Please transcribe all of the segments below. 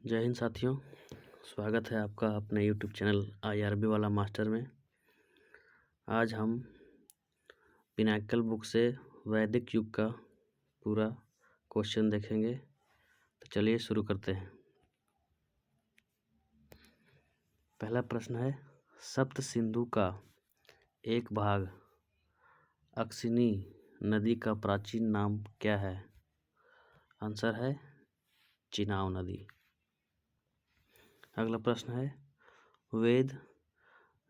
जय हिंद साथियों, स्वागत है आपका अपने YouTube चैनल IRB वाला मास्टर में। आज हम पिनाकल बुक से वैदिक युग का पूरा क्वेश्चन देखेंगे। तो चलिए शुरू करते हैं। पहला प्रश्न है, सप्त सिंधु का एक भाग अक्शिनी नदी का प्राचीन नाम क्या है? आंसर है चिनाब नदी। अगला प्रश्न है, वेद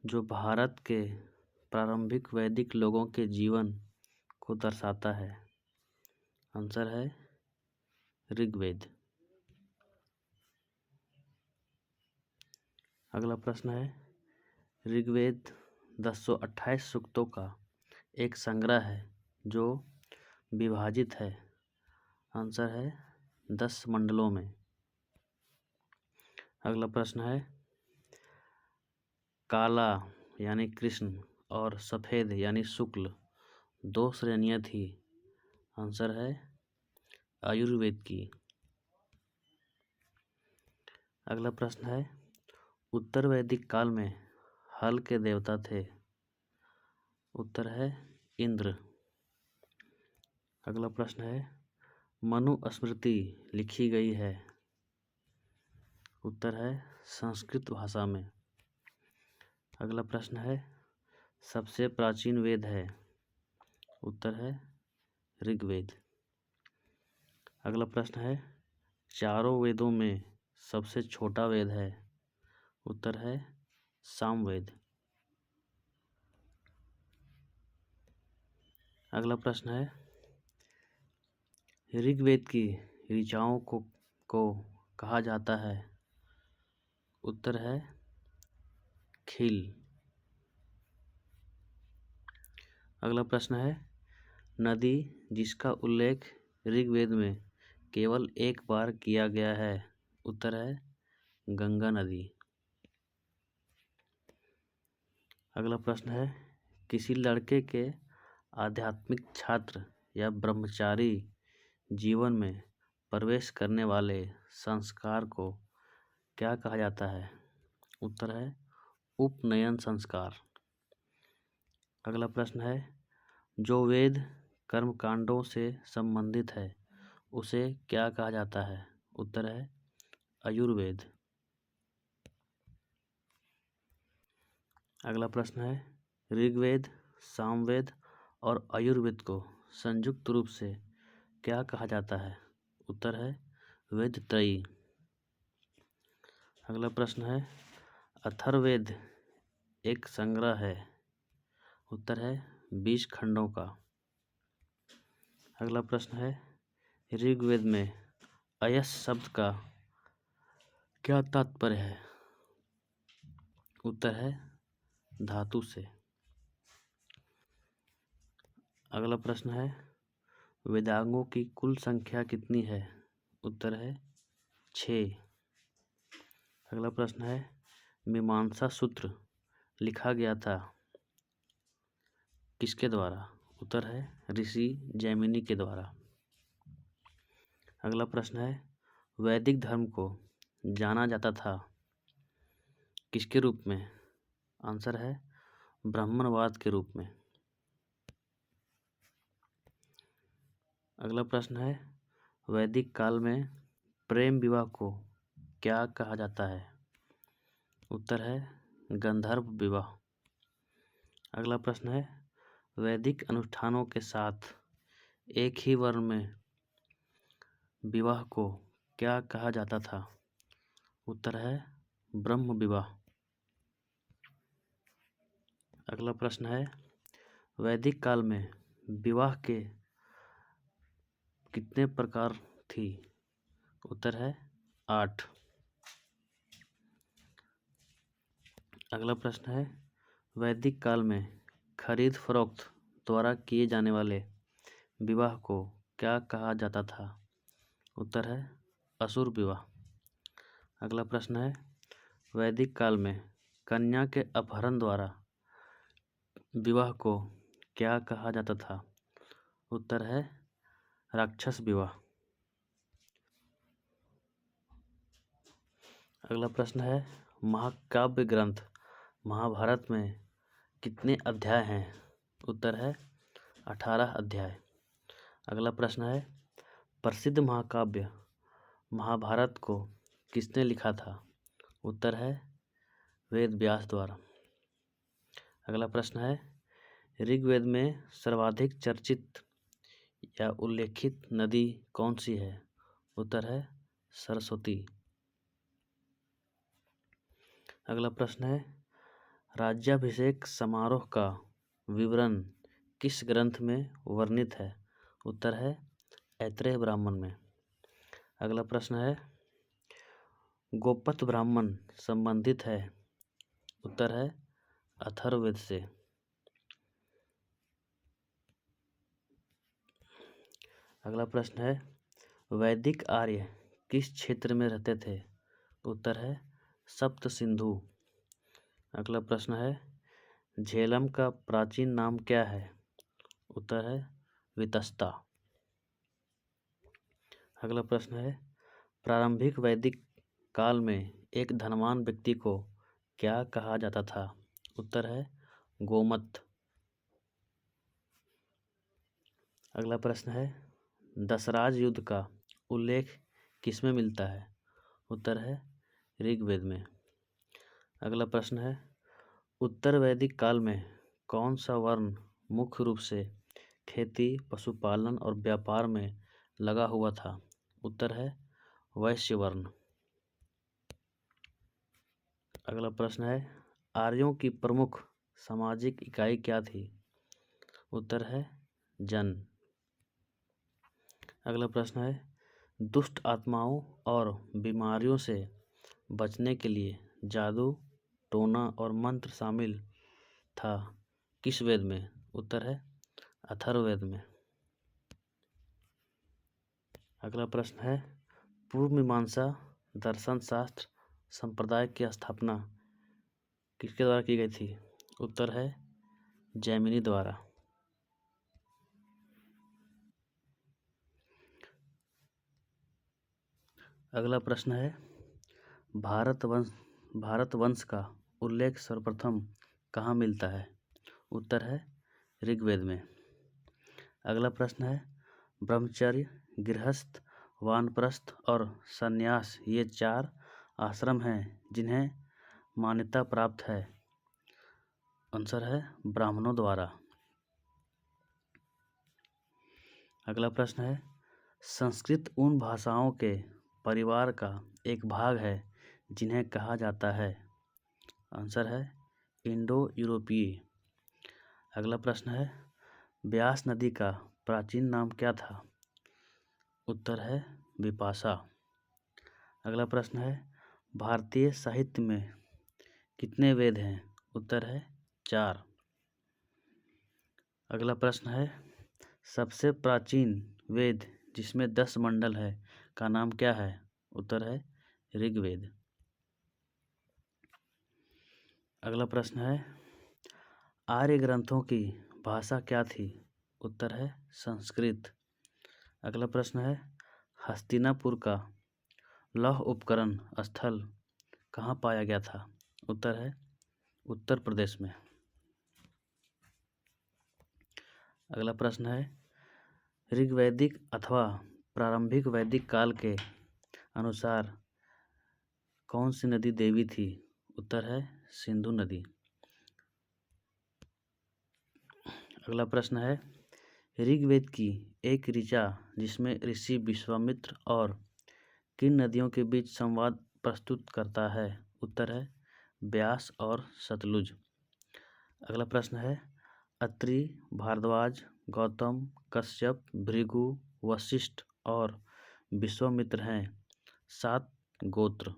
जो भारत के प्रारंभिक वैदिक लोगों के जीवन को दर्शाता है। आंसर है ऋग्वेद। अगला प्रश्न है, ऋग्वेद 1028 सूक्तों का एक संग्रह है जो विभाजित है। आंसर है 10 मंडलों में। अगला प्रश्न है, काला यानी कृष्ण और सफ़ेद यानी शुक्ल दो श्रेणियाँ थी। आंसर है आयुर्वेद की। अगला प्रश्न है, उत्तर वैदिक काल में हल के देवता थे। उत्तर है इंद्र। अगला प्रश्न है, मनुस्मृति लिखी गई है। उत्तर है संस्कृत भाषा में। अगला प्रश्न है, सबसे प्राचीन वेद है। उत्तर है ऋग्वेद। अगला प्रश्न है, चारों वेदों में सबसे छोटा वेद है। उत्तर है सामवेद। अगला प्रश्न है, ऋग्वेद की ऋचाओं को कहा जाता है। उत्तर है खील। अगला प्रश्न है, नदी जिसका उल्लेख ऋग्वेद में केवल एक बार किया गया है। उत्तर है गंगा नदी। अगला प्रश्न है, किसी लड़के के आध्यात्मिक छात्र या ब्रह्मचारी जीवन में प्रवेश करने वाले संस्कार को क्या कहा जाता है? उत्तर है उपनयन संस्कार। अगला प्रश्न है, जो वेद कर्मकांडों से संबंधित है उसे क्या कहा जाता है? उत्तर है आयुर्वेद। अगला प्रश्न है, ऋग्वेद, सामवेद और आयुर्वेद को संयुक्त रूप से क्या कहा जाता है? उत्तर है वेदत्रयी। अगला प्रश्न है, अथर्ववेद एक संग्रह है। उत्तर है 20 खंडों का। अगला प्रश्न है, ऋग्वेद में अयस शब्द का क्या तात्पर्य है? उत्तर है धातु से। अगला प्रश्न है, वेदांगों की कुल संख्या कितनी है? उत्तर है 6। अगला प्रश्न है, मीमांसा सूत्र लिखा गया था किसके द्वारा? उत्तर है ऋषि जैमिनी के द्वारा। अगला प्रश्न है, वैदिक धर्म को जाना जाता था किसके रूप में? आंसर है ब्राह्मणवाद के रूप में। अगला प्रश्न है, वैदिक काल में प्रेम विवाह को क्या कहा जाता है? उत्तर है गंधर्व विवाह। अगला प्रश्न है, वैदिक अनुष्ठानों के साथ एक ही वर्ण में विवाह को क्या कहा जाता था? उत्तर है ब्रह्म विवाह। अगला प्रश्न है, वैदिक काल में विवाह के कितने प्रकार थी? उत्तर है 8। अगला प्रश्न है, वैदिक काल में खरीद फरोख्त द्वारा किए जाने वाले विवाह को क्या कहा जाता था? उत्तर है असुर विवाह। अगला प्रश्न है, वैदिक काल में कन्या के अपहरण द्वारा विवाह को क्या कहा जाता था? उत्तर है राक्षस विवाह। अगला प्रश्न है, महाकाव्य ग्रंथ महाभारत में कितने अध्याय हैं? उत्तर है 18 अध्याय। अगला प्रश्न है, प्रसिद्ध महाकाव्य महाभारत को किसने लिखा था? उत्तर है वेद व्यास द्वारा। अगला प्रश्न है, ऋग्वेद में सर्वाधिक चर्चित या उल्लेखित नदी कौन सी है? उत्तर है सरस्वती। अगला प्रश्न है, राज्याभिषेक समारोह का विवरण किस ग्रंथ में वर्णित है? उत्तर है ऐत्रेय ब्राह्मण में। अगला प्रश्न है, गोपथ ब्राह्मण संबंधित है? उत्तर है अथर्ववेद से। अगला प्रश्न है, वैदिक आर्य किस क्षेत्र में रहते थे? उत्तर है सप्त सिंधु। अगला प्रश्न है, झेलम का प्राचीन नाम क्या है? उत्तर है वितस्ता। अगला प्रश्न है, प्रारंभिक वैदिक काल में एक धनवान व्यक्ति को क्या कहा जाता था? उत्तर है गोमत। अगला प्रश्न है, दशराज युद्ध का उल्लेख किसमें मिलता है? उत्तर है ऋग्वेद में। अगला प्रश्न है, उत्तर वैदिक काल में कौन सा वर्ण मुख्य रूप से खेती, पशुपालन और व्यापार में लगा हुआ था? उत्तर है वैश्य वर्ण। अगला प्रश्न है, आर्यों की प्रमुख सामाजिक इकाई क्या थी? उत्तर है जन। अगला प्रश्न है, दुष्ट आत्माओं और बीमारियों से बचने के लिए जादू, टोना और मंत्र शामिल था किस वेद में? उत्तर है अथर्ववेद में। अगला प्रश्न है, पूर्व मीमांसा दर्शन शास्त्र संप्रदाय की स्थापना किसके द्वारा की गई थी? उत्तर है जैमिनी द्वारा। अगला प्रश्न है, भारतवंश का उल्लेख सर्वप्रथम कहाँ मिलता है? उत्तर है ऋग्वेद में। अगला प्रश्न है, ब्रह्मचर्य, गृहस्थ, वानप्रस्थ और संन्यास ये 4 आश्रम हैं जिन्हें मान्यता प्राप्त है। आंसर है ब्राह्मणों द्वारा। अगला प्रश्न है, संस्कृत उन भाषाओं के परिवार का एक भाग है जिन्हें कहा जाता है? आंसर है इंडो यूरोपीय। अगला प्रश्न है, ब्यास नदी का प्राचीन नाम क्या था? उत्तर है विपाशा। अगला प्रश्न है, भारतीय साहित्य में कितने वेद हैं? उत्तर है 4। अगला प्रश्न है, सबसे प्राचीन वेद जिसमें 10 मंडल है का नाम क्या है? उत्तर है ऋग्वेद। अगला प्रश्न है, आर्य ग्रंथों की भाषा क्या थी? उत्तर है संस्कृत। अगला प्रश्न है, हस्तिनापुर का लौह उपकरण स्थल कहाँ पाया गया था? उत्तर है उत्तर प्रदेश में। अगला प्रश्न है, ऋग्वैदिक अथवा प्रारंभिक वैदिक काल के अनुसार कौन सी नदी देवी थी? उत्तर है सिंधु नदी। अगला प्रश्न है, ऋग्वेद की एक ऋचा जिसमें ऋषि विश्वामित्र और किन नदियों के बीच संवाद प्रस्तुत करता है? उत्तर है ब्यास और सतलुज। अगला प्रश्न है, अत्रि, भारद्वाज, गौतम, कश्यप, भृगु, वशिष्ठ और विश्वामित्र हैं 7 गोत्र।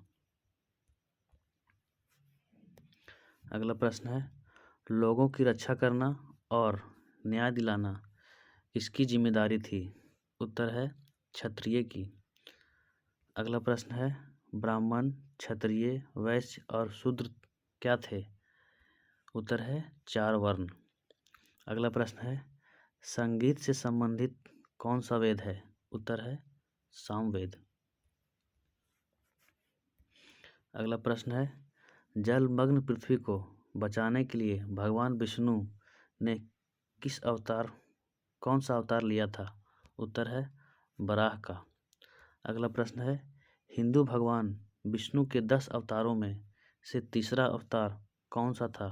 अगला प्रश्न है, लोगों की रक्षा करना और न्याय दिलाना किसकी जिम्मेदारी थी? उत्तर है क्षत्रिय की। अगला प्रश्न है, ब्राह्मण, क्षत्रिय, वैश्य और शूद्र क्या थे? उत्तर है 4 वर्ण। अगला प्रश्न है, संगीत से संबंधित कौन सा वेद है? उत्तर है सामवेद। अगला प्रश्न है, जलमग्न पृथ्वी को बचाने के लिए भगवान विष्णु ने कौन सा अवतार लिया था? उत्तर है वराह का। अगला प्रश्न है, हिंदू भगवान विष्णु के 10 अवतारों में से तीसरा अवतार कौन सा था?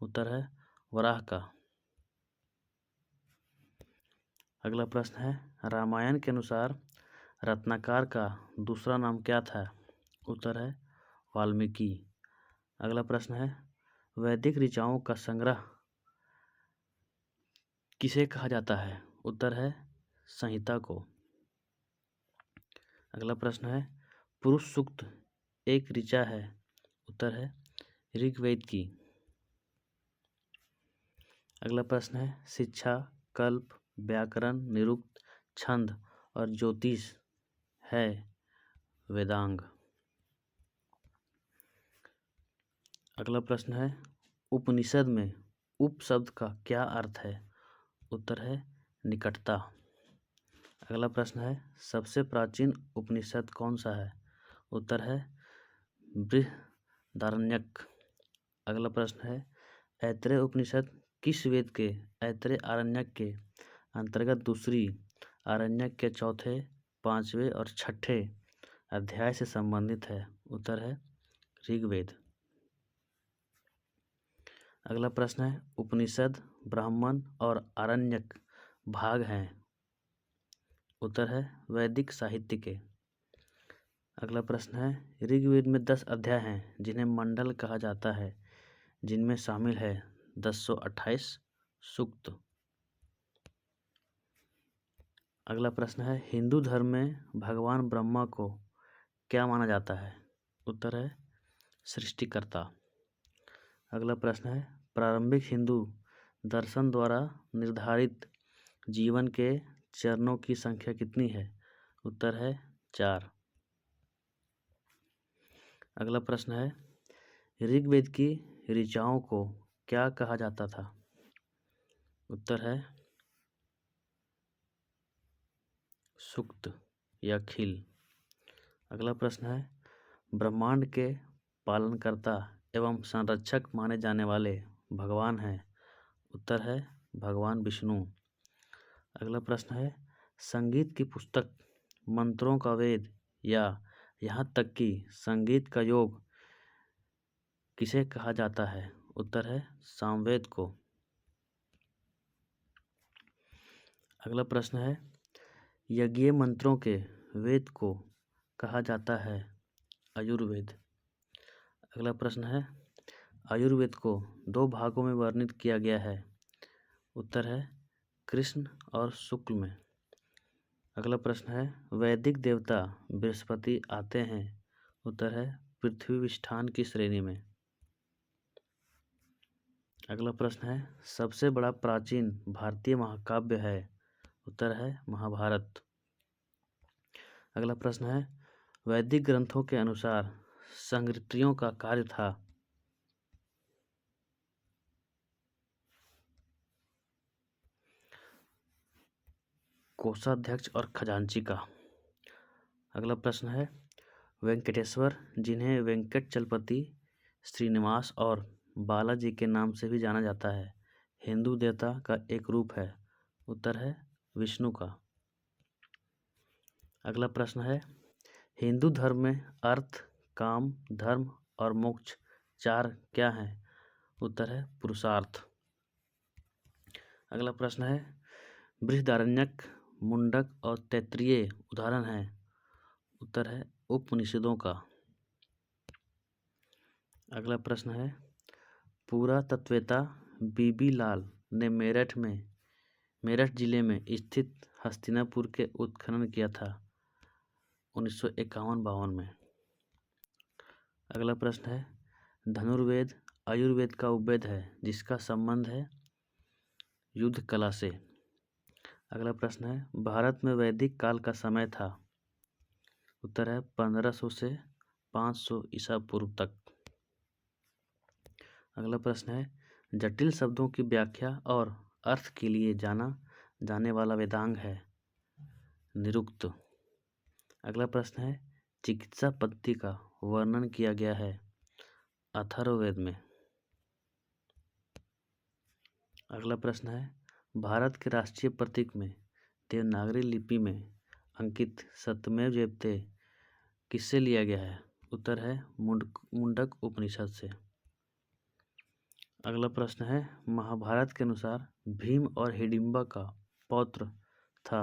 उत्तर है वराह का। अगला प्रश्न है, रामायण के अनुसार रत्नाकर का दूसरा नाम क्या था? उत्तर है वाल्मीकि। अगला प्रश्न है, वैदिक ऋचाओं का संग्रह किसे कहा जाता है? उत्तर है संहिता को। अगला प्रश्न है, पुरुष सूक्त एक ऋचा है? उत्तर है ऋग्वेद की। अगला प्रश्न है, शिक्षा, कल्प, व्याकरण, निरुक्त, छंद और ज्योतिष है वेदांग। अगला प्रश्न है, उपनिषद में उप शब्द का क्या अर्थ है? उत्तर है निकटता। अगला प्रश्न है, सबसे प्राचीन उपनिषद कौन सा है? उत्तर है बृहदारण्यक। अगला प्रश्न है, ऐतरेय उपनिषद किस वेद के ऐतरेय आरण्यक के अंतर्गत दूसरी आरण्यक के चौथे, पांचवें और छठे अध्याय से संबंधित है? उत्तर है ऋग्वेद। अगला प्रश्न है, उपनिषद, ब्राह्मण और आरण्यक भाग हैं? उत्तर है वैदिक साहित्य के। अगला प्रश्न है, ऋग्वेद में 10 अध्याय हैं जिन्हें मंडल कहा जाता है, जिनमें शामिल है 1028 सूक्त। अगला प्रश्न है, हिंदू धर्म में भगवान ब्रह्मा को क्या माना जाता है? उत्तर है सृष्टिकर्ता। अगला प्रश्न है, प्रारंभिक हिंदू दर्शन द्वारा निर्धारित जीवन के चरणों की संख्या कितनी है? उत्तर है 4। अगला प्रश्न है, ऋग्वेद की ऋचाओं को क्या कहा जाता था? उत्तर है सूक्त या खिल। अगला प्रश्न है, ब्रह्मांड के पालनकर्ता एवं संरक्षक माने जाने वाले भगवान हैं? उत्तर है भगवान विष्णु। अगला प्रश्न है, संगीत की पुस्तक मंत्रों का वेद या यहाँ तक कि संगीत का योग किसे कहा जाता है? उत्तर है सामवेद को। अगला प्रश्न है, यज्ञीय मंत्रों के वेद को कहा जाता है आयुर्वेद। अगला प्रश्न है, आयुर्वेद को 2 भागों में वर्णित किया गया है? उत्तर है कृष्ण और शुक्ल में। अगला प्रश्न है, वैदिक देवता बृहस्पति आते हैं? उत्तर है पृथ्वी विष्ठान की श्रेणी में। अगला प्रश्न है, सबसे बड़ा प्राचीन भारतीय महाकाव्य है? उत्तर है महाभारत। अगला प्रश्न है, वैदिक ग्रंथों के अनुसार संहृतियों का कार्य था? कोषाध्यक्ष और खजांची का। अगला प्रश्न है, वेंकटेश्वर जिन्हें वेंकटचलपति, श्रीनिवास और बालाजी के नाम से भी जाना जाता है, हिंदू देवता का एक रूप है? उत्तर है विष्णु का। अगला प्रश्न है, हिंदू धर्म में अर्थ, काम, धर्म और मोक्ष 4 क्या हैं? उत्तर है पुरुषार्थ। अगला प्रश्न है, बृहदारण्यक, मुंडक और तैत्तिरीय उदाहरण हैं? उत्तर है उपनिषदों का। अगला प्रश्न है, पुरातत्ववेत्ता बीबी लाल ने मेरठ जिले में स्थित हस्तिनापुर के उत्खनन किया था 1951-52 में। अगला प्रश्न है, धनुर्वेद आयुर्वेद का उपवेद है जिसका संबंध है युद्ध कला से। अगला प्रश्न है, भारत में वैदिक काल का समय था? उत्तर है 1500 से 500 ईसा पूर्व तक। अगला प्रश्न है, जटिल शब्दों की व्याख्या और अर्थ के लिए जाना जाने वाला वेदांग है? निरुक्त। अगला प्रश्न है, चिकित्सा पद्धति का वर्णन किया गया है अथर्ववेद में। अगला प्रश्न है, भारत के राष्ट्रीय प्रतीक में देवनागरी लिपि में अंकित सत्यमेव जयते किससे लिया गया है? उत्तर है मुंडक उपनिषद से। अगला प्रश्न है, महाभारत के अनुसार भीम और हिडिंबा का पौत्र था।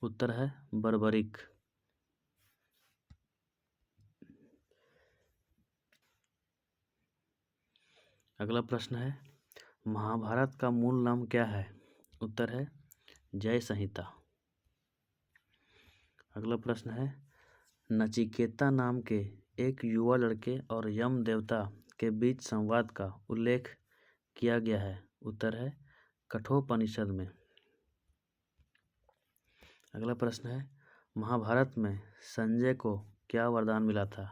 उत्तर है बर्बरिक। अगला प्रश्न है, महाभारत का मूल नाम क्या है? उत्तर है जय संहिता। अगला प्रश्न है, नचिकेता नाम के एक युवा लड़के और यम देवता के बीच संवाद का उल्लेख किया गया है। उत्तर है कठोपनिषद में। अगला प्रश्न है, महाभारत में संजय को क्या वरदान मिला था?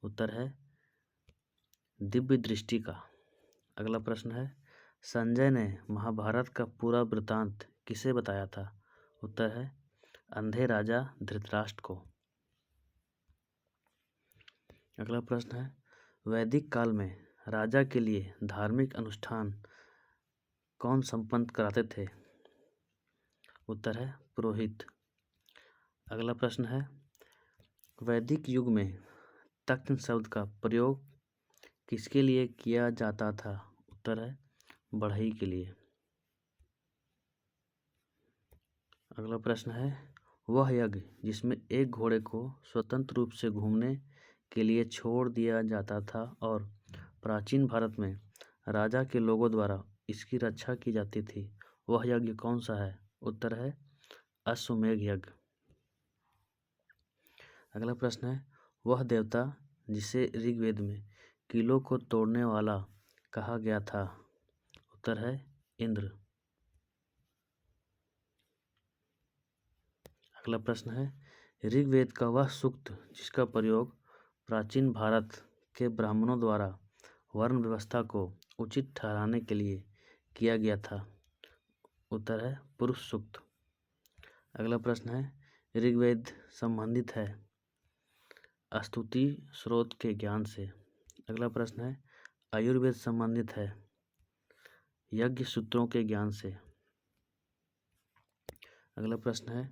उत्तर है दिव्य दृष्टि का। अगला प्रश्न है, संजय ने महाभारत का पूरा वृतांत किसे बताया था? उत्तर है अंधे राजा धृतराष्ट्र को। अगला प्रश्न है, वैदिक काल में राजा के लिए धार्मिक अनुष्ठान कौन संपन्न कराते थे? उत्तर है पुरोहित। अगला प्रश्न है, वैदिक युग में तक्ष शब्द का प्रयोग किसके लिए किया जाता था? उत्तर है बढ़ई के लिए। अगला प्रश्न है, वह यज्ञ जिसमें एक घोड़े को स्वतंत्र रूप से घूमने के लिए छोड़ दिया जाता था और प्राचीन भारत में राजा के लोगों द्वारा इसकी रक्षा की जाती थी, वह यज्ञ कौन सा है? उत्तर है अश्वमेध यज्ञ। अगला प्रश्न है, वह देवता जिसे ऋग्वेद में कीलों को तोड़ने वाला कहा गया था? उत्तर है इंद्र। अगला प्रश्न है, ऋग्वेद का वह सूक्त जिसका प्रयोग प्राचीन भारत के ब्राह्मणों द्वारा वर्ण व्यवस्था को उचित ठहराने के लिए किया गया था? उत्तर है पुरुष सूक्त। अगला प्रश्न है, ऋग्वेद संबंधित है स्तुति स्रोत के ज्ञान से। अगला प्रश्न है, आयुर्वेद संबंधित है यज्ञ सूत्रों के ज्ञान से। अगला प्रश्न है,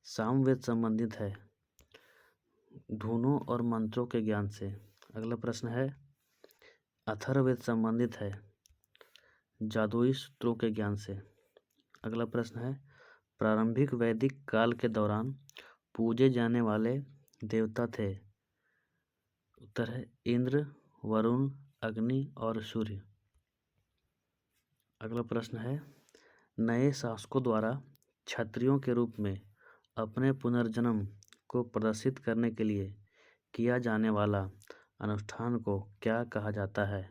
सामवेद संबंधित है धुनों और मंत्रों के ज्ञान से। अगला प्रश्न है, अथर्ववेद संबंधित है जादुई सूत्रों के ज्ञान से। अगला प्रश्न है, प्रारंभिक वैदिक काल के दौरान पूजे जाने वाले देवता थे? उत्तर है इंद्र, वरुण, अग्नि और सूर्य। अगला प्रश्न है, नए शासकों द्वारा क्षत्रियों के रूप में अपने पुनर्जन्म को प्रदर्शित करने के लिए किया जाने वाला अनुष्ठान को क्या कहा जाता है?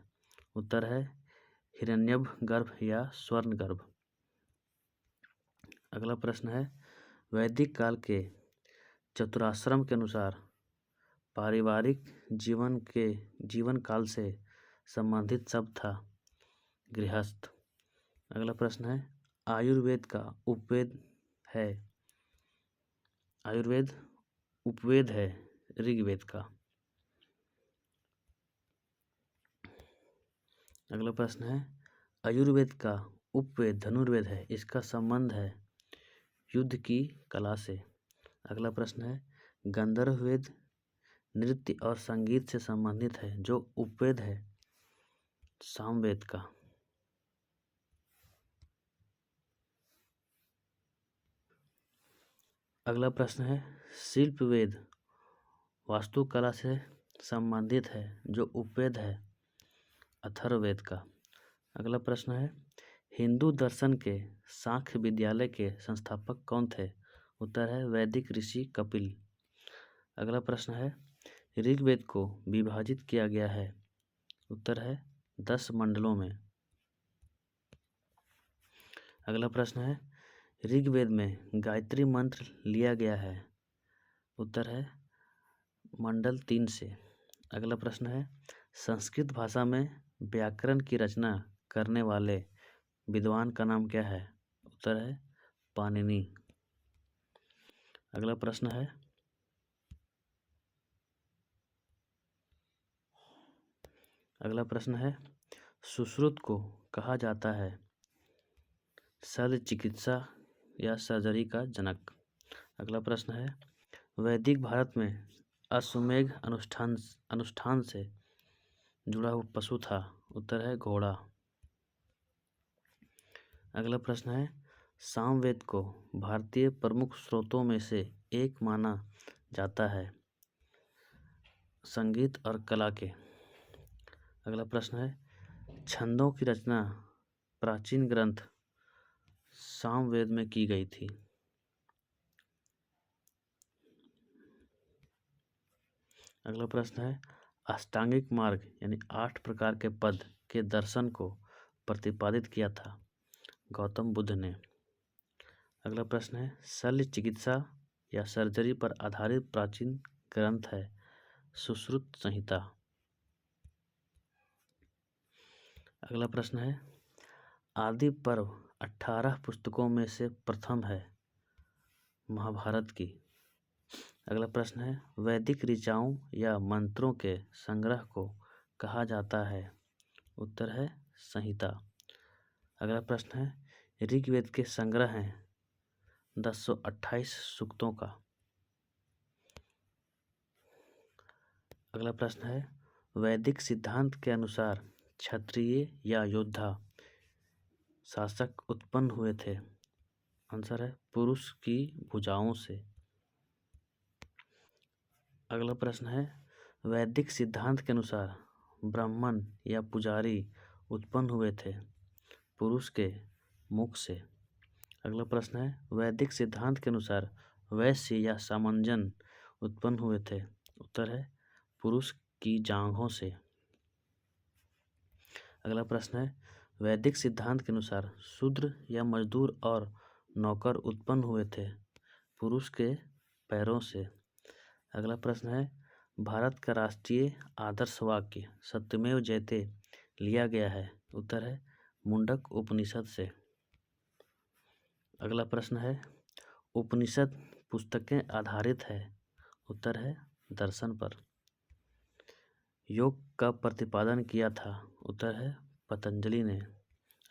उत्तर है हिरण्यभ गर्भ या स्वर्ण गर्भ। अगला प्रश्न है, वैदिक काल के चतुराश्रम के अनुसार पारिवारिक जीवन काल से संबंधित शब्द था गृहस्थ। अगला प्रश्न है, आयुर्वेद उपवेद है ऋग्वेद का। अगला प्रश्न है, आयुर्वेद का उपवेद धनुर्वेद है, इसका संबंध है युद्ध की कला से। अगला प्रश्न है, गंधर्ववेद नृत्य और संगीत से संबंधित है, जो उपवेद है सामवेद का। अगला प्रश्न है, शिल्पवेद वास्तुकला से संबंधित है, जो उपवेद है अथर्ववेद का। अगला प्रश्न है, हिंदू दर्शन के सांख्य विद्यालय के संस्थापक कौन थे? उत्तर है वैदिक ऋषि कपिल। अगला प्रश्न है, ऋग्वेद को विभाजित किया गया है? उत्तर है 10 मंडलों में। अगला प्रश्न है, ऋग्वेद में गायत्री मंत्र लिया गया है? उत्तर है मंडल 3 से। अगला प्रश्न है, संस्कृत भाषा में व्याकरण की रचना करने वाले विद्वान का नाम क्या है? उत्तर है पाणिनि। अगला प्रश्न है, अगला प्रश्न है, सुश्रुत को कहा जाता है शल्य चिकित्सा या सर्जरी का जनक। अगला प्रश्न है, वैदिक भारत में अश्वमेध अनुष्ठान से जुड़ा हुआ पशु था। उत्तर है घोड़ा। अगला प्रश्न है, सामवेद को भारतीय प्रमुख स्रोतों में से एक माना जाता है संगीत और कला के। अगला प्रश्न है, छंदों की रचना प्राचीन ग्रंथ सामवेद में की गई थी। अगला प्रश्न है, अष्टांगिक मार्ग यानी 8 प्रकार के पद के दर्शन को प्रतिपादित किया था गौतम बुद्ध ने। अगला प्रश्न है, शल्य चिकित्सा या सर्जरी पर आधारित प्राचीन ग्रंथ है सुश्रुत संहिता। अगला प्रश्न है, आदि पर्व 18 पुस्तकों में से प्रथम है महाभारत की। अगला प्रश्न है, वैदिक ऋचाओं या मंत्रों के संग्रह को कहा जाता है। उत्तर है संहिता। अगला प्रश्न है, ऋग्वेद के संग्रह हैं 1028 सूक्तों का। अगला प्रश्न है, वैदिक सिद्धांत के अनुसार क्षत्रिय या योद्धा शासक उत्पन्न हुए थे। आंसर है पुरुष की भुजाओं से। अगला प्रश्न है, वैदिक सिद्धांत के अनुसार ब्राह्मण या पुजारी उत्पन्न हुए थे पुरुष के मुख से। अगला प्रश्न है, वैदिक सिद्धांत के अनुसार वैश्य या सामंजन उत्पन्न हुए थे। उत्तर है पुरुष की जांघों से। अगला प्रश्न है, वैदिक सिद्धांत के अनुसार शूद्र या मजदूर और नौकर उत्पन्न हुए थे पुरुष के पैरों से। अगला प्रश्न है, भारत का राष्ट्रीय आदर्श वाक्य सत्यमेव जयते लिया गया है। उत्तर है मुंडक उपनिषद से। अगला प्रश्न है, उपनिषद पुस्तकें आधारित है। उत्तर है दर्शन पर। योग का प्रतिपादन किया था। उत्तर है पतंजलि ने।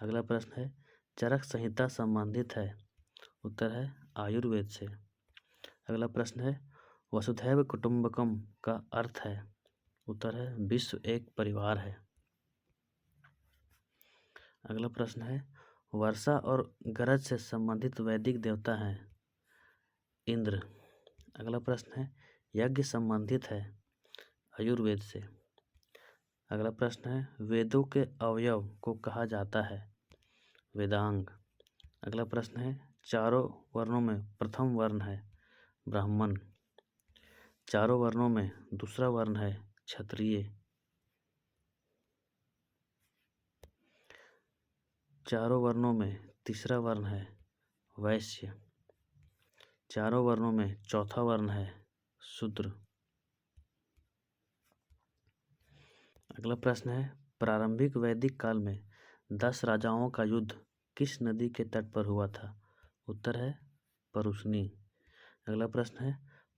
अगला प्रश्न है, चरक संहिता संबंधित है। उत्तर है आयुर्वेद से। अगला प्रश्न है, वसुधैव कुटुंबकम का अर्थ है। उत्तर है विश्व एक परिवार है। अगला प्रश्न है, वर्षा और गरज से संबंधित वैदिक देवता हैं इंद्र। अगला प्रश्न है, यज्ञ संबंधित है आयुर्वेद से। अगला प्रश्न है, वेदों के अवयव को कहा जाता है वेदांग। अगला प्रश्न है, चारों वर्णों में प्रथम वर्ण है ब्राह्मण। चारों वर्णों में दूसरा वर्ण है क्षत्रिय। चारों वर्णों में तीसरा वर्ण है वैश्य। चारों वर्णों में चौथा वर्ण है शूद्र। अगला प्रश्न है, प्रारंभिक वैदिक काल में 10 राजाओं का युद्ध किस नदी के तट पर हुआ था। उत्तर है परुशनी। अगला प्रश्न है,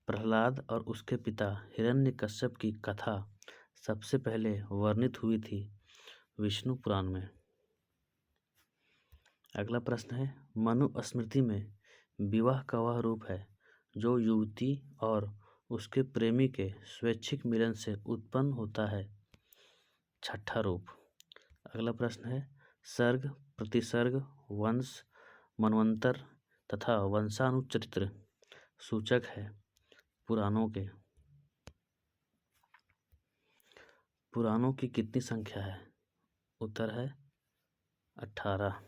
प्रहलाद और उसके पिता हिरण्यकश्यप की कथा सबसे पहले वर्णित हुई थी विष्णु पुराण में। अगला प्रश्न है, मनुस्मृति में विवाह का वह रूप है जो युवती और उसके प्रेमी के स्वैच्छिक मिलन से उत्पन्न होता है। छठा रूप। अगला प्रश्न है, सर्ग, प्रतिसर्ग, वंश, मनवंतर तथा वंशानुचरित्र सूचक है पुराणों के। पुराणों की कितनी संख्या है। उत्तर है 18।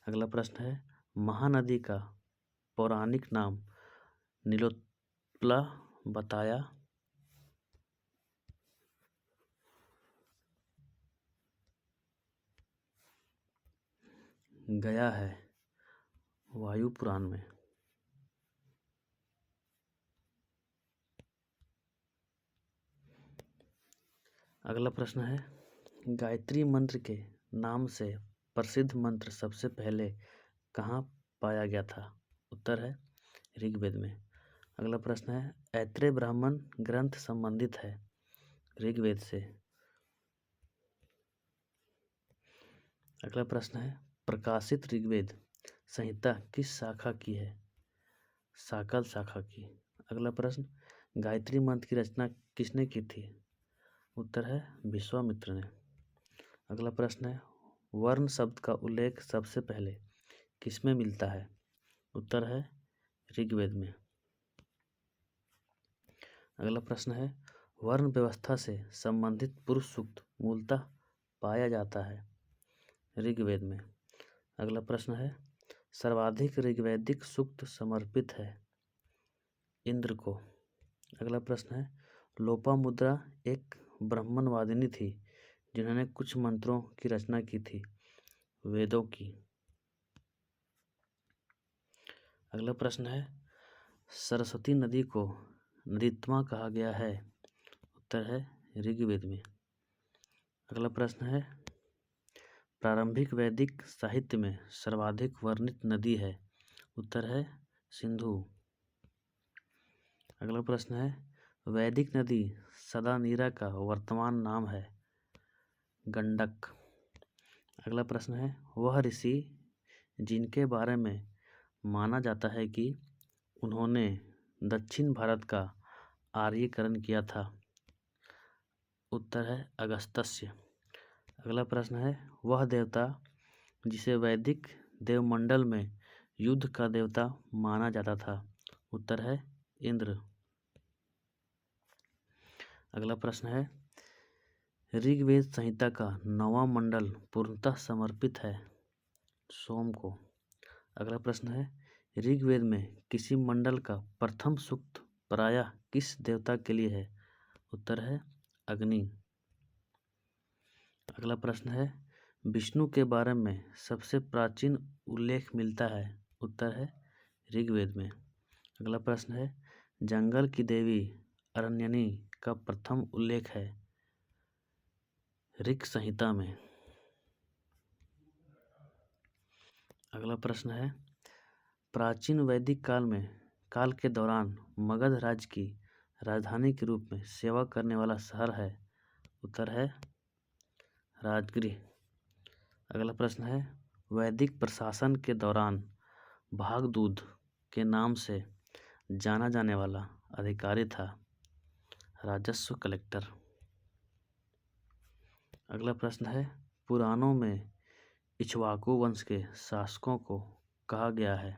अगला प्रश्न है, महानदी का पौराणिक नाम नीलोत्पला बताया गया है वायु पुराण में। अगला प्रश्न है, गायत्री मंत्र के नाम से प्रसिद्ध मंत्र सबसे पहले कहाँ पाया गया था। उत्तर है ऋग्वेद में। अगला प्रश्न है, ऐत्रेय ब्राह्मण ग्रंथ संबंधित है ऋग्वेद से। अगला प्रश्न है, प्रकाशित ऋग्वेद संहिता किस शाखा की है? साकल शाखा की। अगला प्रश्न, गायत्री मंत्र की रचना किसने की थी? उत्तर है विश्वामित्र ने। अगला प्रश्न है, वर्ण शब्द का उल्लेख सबसे पहले किसमें मिलता है? उत्तर है ऋग्वेद में। अगला प्रश्न है, वर्ण व्यवस्था से संबंधित पुरुष सूक्त मूलतः पाया जाता है? ऋग्वेद में। अगला प्रश्न है, सर्वाधिक ऋग्वैदिक सूक्त समर्पित है इंद्र को। अगला प्रश्न है, लोपामुद्रा एक ब्राह्मणवादिनी थी जिन्होंने कुछ मंत्रों की रचना की थी वेदों की। अगला प्रश्न है, सरस्वती नदी को नदीत्मा कहा गया है? उत्तर है ऋग्वेद में। अगला प्रश्न है, प्रारंभिक वैदिक साहित्य में सर्वाधिक वर्णित नदी है? उत्तर है सिंधु। अगला प्रश्न है, वैदिक नदी सदानीरा का वर्तमान नाम है? गंडक। अगला प्रश्न है, वह ऋषि जिनके बारे में माना जाता है कि उन्होंने दक्षिण भारत का आर्यीकरण किया था? उत्तर है अगस्त्य। अगला प्रश्न है, वह देवता जिसे वैदिक देवमंडल में युद्ध का देवता माना जाता था? उत्तर है इंद्र। अगला प्रश्न है, ऋग्वेद संहिता का 9वां मंडल पूर्णतः समर्पित है सोम को। अगला प्रश्न है, ऋग्वेद में किसी मंडल का प्रथम सूक्त प्रायः किस देवता के लिए है? उत्तर है अग्नि। अगला प्रश्न है, विष्णु के बारे में सबसे प्राचीन उल्लेख मिलता है? उत्तर है ऋग्वेद में। अगला प्रश्न है, जंगल की देवी अरण्यनी का प्रथम उल्लेख है ऋक् संहिता में। अगला प्रश्न है, प्राचीन वैदिक काल के दौरान मगध राज्य की राजधानी के रूप में सेवा करने वाला शहर है? उत्तर है राजगृह। अगला प्रश्न है, वैदिक प्रशासन के दौरान भागदूत के नाम से जाना जाने वाला अधिकारी था? राजस्व कलेक्टर। अगला प्रश्न है, पुराणों में इक्ष्वाकु वंश के शासकों को कहा गया है?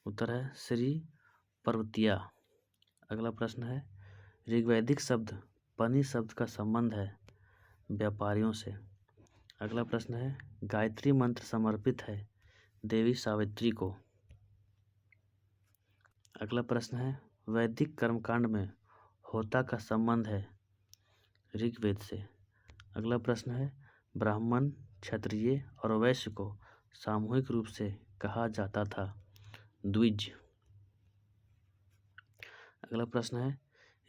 उत्तर है श्री पर्वतिया। अगला प्रश्न है, ऋग्वैदिक शब्द पनि शब्द का संबंध है व्यापारियों से? अगला प्रश्न है, गायत्री मंत्र समर्पित है देवी सावित्री को। अगला प्रश्न है, वैदिक कर्मकांड में होता का संबंध है ऋग्वेद से। अगला प्रश्न है, ब्राह्मण क्षत्रिय और वैश्य को सामूहिक रूप से कहा जाता था द्विज। अगला प्रश्न है,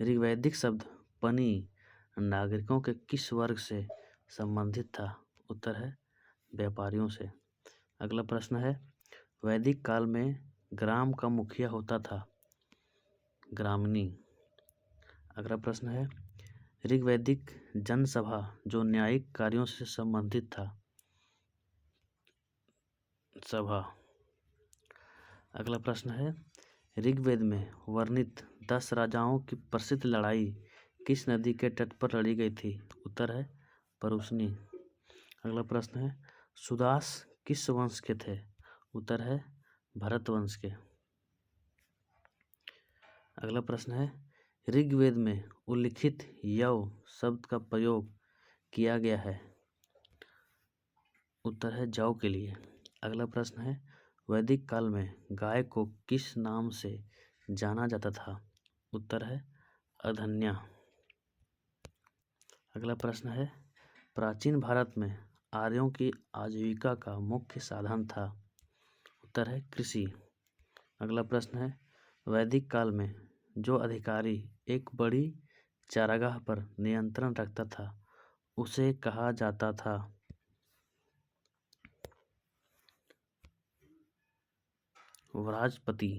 ऋग्वैदिक शब्द पनि नागरिकों के किस वर्ग से संबंधित था? उत्तर है व्यापारियों से। अगला प्रश्न है, वैदिक काल में ग्राम का मुखिया होता था ग्रामनी। अगला प्रश्न है, ऋग्वैदिक जनसभा जो न्यायिक कार्यों से संबंधित था सभा। अगला प्रश्न है, ऋग्वेद में वर्णित 10 राजाओं की प्रसिद्ध लड़ाई किस नदी के तट पर लड़ी गई थी? उत्तर है परुशनी। अगला प्रश्न है, सुदास किस वंश के थे? उत्तर है भरत वंश के। अगला प्रश्न है, ऋग्वेद में उल्लिखित यव शब्द का प्रयोग किया गया है? उत्तर है जौ के लिए। अगला प्रश्न है, वैदिक काल में गाय को किस नाम से जाना जाता था? उत्तर है अधन्या। अगला प्रश्न है, प्राचीन भारत में आर्यों की आजीविका का मुख्य साधन था? उत्तर है कृषि। अगला प्रश्न है, वैदिक काल में जो अधिकारी एक बड़ी चारागाह पर नियंत्रण रखता था उसे कहा जाता था? व्राजपति।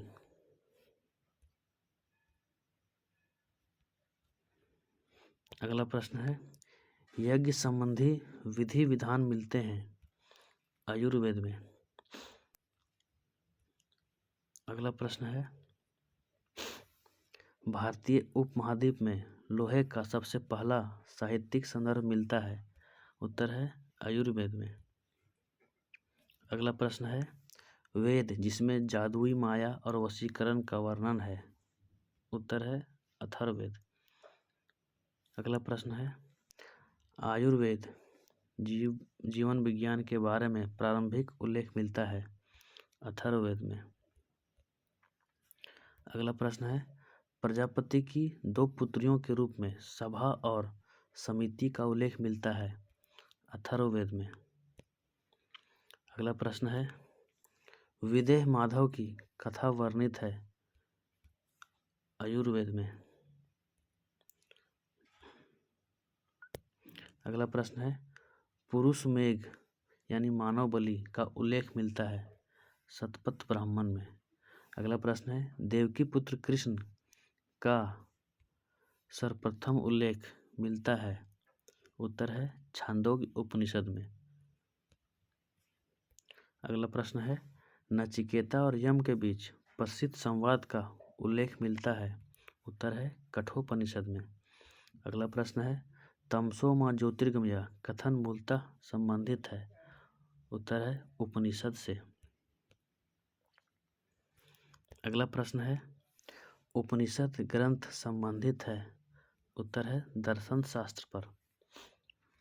अगला प्रश्न है, यज्ञ संबंधी विधि विधान मिलते हैं आयुर्वेद में। अगला प्रश्न है, भारतीय उपमहाद्वीप में लोहे का सबसे पहला साहित्यिक संदर्भ मिलता है। उत्तर है आयुर्वेद में। अगला प्रश्न है, वेद जिसमें जादुई माया और वशीकरण का वर्णन है। उत्तर है अथर्ववेद। अगला प्रश्न है, आयुर्वेद जीवन विज्ञान के बारे में प्रारंभिक उल्लेख मिलता है। अथर्ववेद में। अगला प्रश्न है, प्रजापति की 2 पुत्रियों के रूप में सभा और समिति का उल्लेख मिलता है। अथर्ववेद में। अगला प्रश्न है, विदेह माधव की कथा वर्णित है। आयुर्वेद में। अगला प्रश्न है, पुरुष मेघ यानी मानव बलि का उल्लेख मिलता है शतपथ ब्राह्मण में। अगला प्रश्न है, देवकी पुत्र कृष्ण का सर्वप्रथम उल्लेख मिलता है। उत्तर है छांदोग्य उपनिषद में। अगला प्रश्न है, नचिकेता और यम के बीच प्रसिद्ध संवाद का उल्लेख मिलता है। उत्तर है कठोपनिषद में। अगला प्रश्न है, तमसो मां ज्योतिर्गमय कथन मूलतः संबंधित है। उत्तर है उपनिषद से। अगला प्रश्न है, उपनिषद ग्रंथ संबंधित है। उत्तर है दर्शन शास्त्र पर।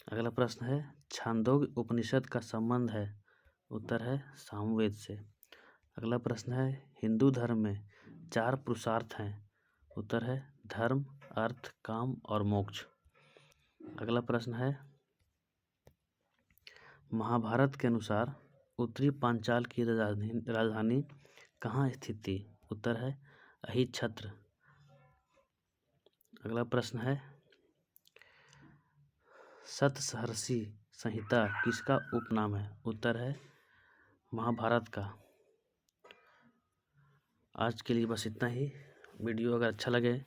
अगला प्रश्न है, छांदोग्य उपनिषद का संबंध है। उत्तर है सामवेद से। अगला प्रश्न है, हिंदू धर्म में 4 पुरुषार्थ हैं। उत्तर है धर्म, अर्थ, काम और मोक्ष। अगला प्रश्न है, महाभारत के अनुसार उत्तरी पांचाल की राजधानी कहाँ स्थित थी। उत्तर है अहिच्छत्र। अगला प्रश्न है, सतसहर्षि संहिता किसका उपनाम है। उत्तर है महाभारत का। आज के लिए बस इतना ही। वीडियो अगर अच्छा लगे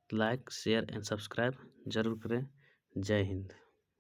तो लाइक, शेयर एंड सब्सक्राइब जरूर करें। जय हिंद।